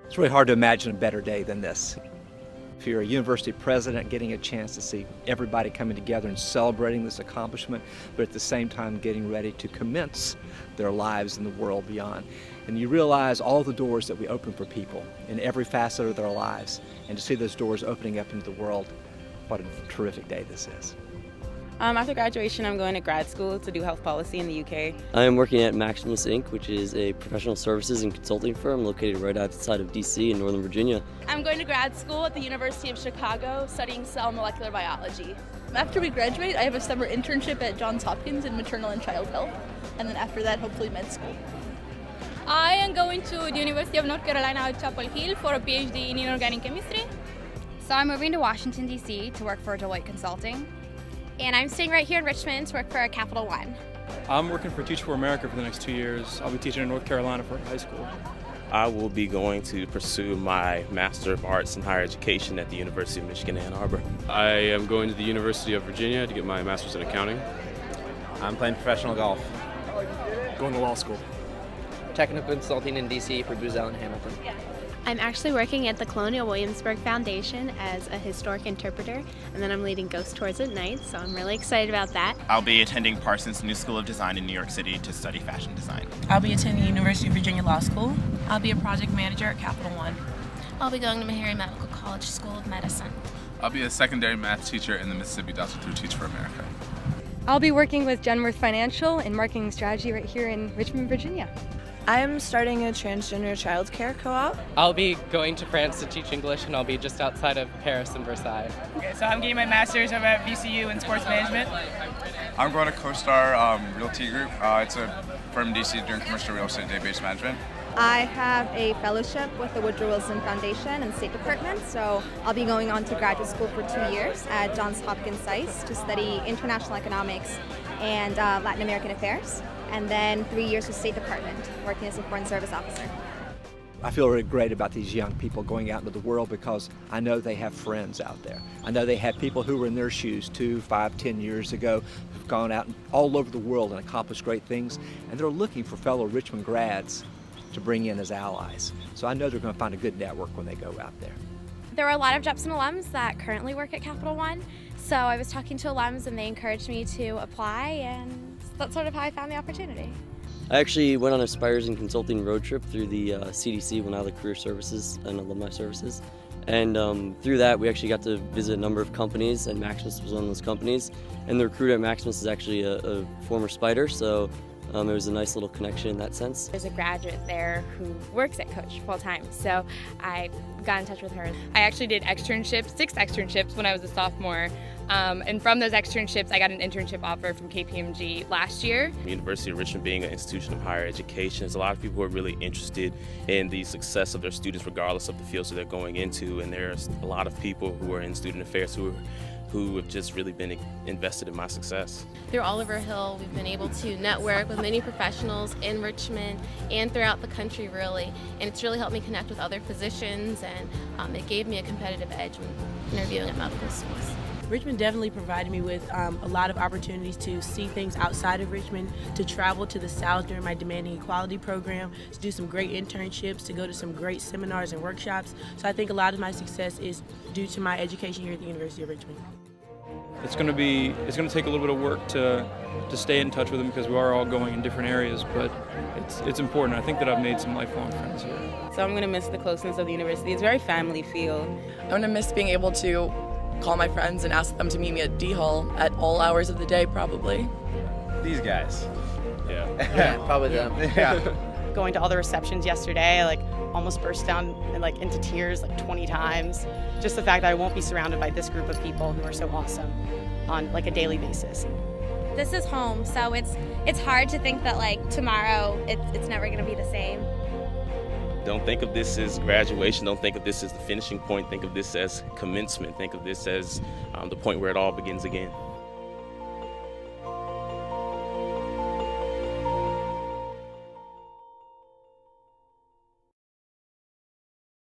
It's really hard to imagine a better day than this. If you're a university president, getting a chance to see everybody coming together and celebrating this accomplishment, but at the same time getting ready to commence their lives in the world beyond. And you realize all the doors that we open for people in every facet of their lives, and to see those doors opening up into the world, what a terrific day this is. After graduation, I'm going to grad school to do health policy in the UK. I am working at Maximus Inc., which is a professional services and consulting firm located right outside of DC in Northern Virginia. I'm going to grad school at the University of Chicago studying cell molecular biology. After we graduate, I have a summer internship at Johns Hopkins in maternal and child health, and then after that, hopefully med school. I am going to the University of North Carolina at Chapel Hill for a PhD in inorganic chemistry. So I'm moving to Washington, D.C. to work for Deloitte Consulting. And I'm staying right here in Richmond to work for Capital One. I'm working for Teach for America for the next 2 years. I'll be teaching in North Carolina for high school. I will be going to pursue my Master of Arts in Higher Education at the University of Michigan, Ann Arbor. I am going to the University of Virginia to get my Master's in Accounting. I'm playing professional golf. Going to law school. Technical consulting in DC for Booz Allen Hamilton. I'm actually working at the Colonial Williamsburg Foundation as a historic interpreter, and then I'm leading ghost tours at night, so I'm really excited about that. I'll be attending Parsons New School of Design in New York City to study fashion design. I'll be attending University of Virginia Law School. I'll be a project manager at Capital One. I'll be going to Meharry Medical College School of Medicine. I'll be a secondary math teacher in the Mississippi Delta through Teach for America. I'll be working with Genworth Financial in marketing strategy right here in Richmond, Virginia. I am starting a transgender childcare co-op. I'll be going to France to teach English, and I'll be just outside of Paris and Versailles. Okay, so I'm getting my master's over at VCU in sports management. I'm going to CoStar Realty Group. It's a firm in DC doing commercial real estate database management. I have a fellowship with the Woodrow Wilson Foundation and State Department, so I'll be going on to graduate school for 2 years at Johns Hopkins SAIS to study international economics and Latin American affairs, and then 3 years with State Department, working as a Foreign Service Officer. I feel really great about these young people going out into the world because I know they have friends out there. I know they have people who were in their shoes 2, 5, 10 years ago who've gone out all over the world and accomplished great things, and they're looking for fellow Richmond grads to bring in as allies. So I know they're going to find a good network when they go out there. There are a lot of Jepson alums that currently work at Capital One, so I was talking to alums and they encouraged me to apply, and that's sort of how I found the opportunity. I actually went on a Spires and Consulting road trip through the CDC, well now the Career Services and Alumni Services. And through that, we actually got to visit a number of companies, and Maximus was one of those companies. And the recruiter at Maximus is actually a former Spider, so it was a nice little connection in that sense. There's a graduate there who works at Coach full-time, so I got in touch with her. I actually did externships, 6 externships when I was a sophomore. And from those externships, I got an internship offer from KPMG last year. University of Richmond being an institution of higher education, there's a lot of people who are really interested in the success of their students regardless of the fields that they're going into, and there's a lot of people who are in student affairs who have just really been invested in my success. Through Oliver Hill, we've been able to network with many professionals in Richmond and throughout the country, really, and it's really helped me connect with other physicians, and it gave me a competitive edge when interviewing at medical schools. Richmond definitely provided me with a lot of opportunities to see things outside of Richmond, to travel to the South during my Demanding Equality program, to do some great internships, to go to some great seminars and workshops. So I think a lot of my success is due to my education here at the University of Richmond. It's going to take a little bit of work to stay in touch with them because we are all going in different areas, but it's important. I think that I've made some lifelong friends here. So I'm going to miss the closeness of the university. It's very family feel. I'm going to miss being able to call my friends and ask them to meet me at D Hall at all hours of the day, probably. These guys. Yeah, probably them. Yeah. Going to all the receptions yesterday, I almost burst down into tears 20 times. Just the fact that I won't be surrounded by this group of people who are so awesome on a daily basis. This is home, so it's hard to think that tomorrow it's never going to be the same. Don't think of this as graduation. Don't think of this as the finishing point. Think of this as commencement. Think of this as the point where it all begins again.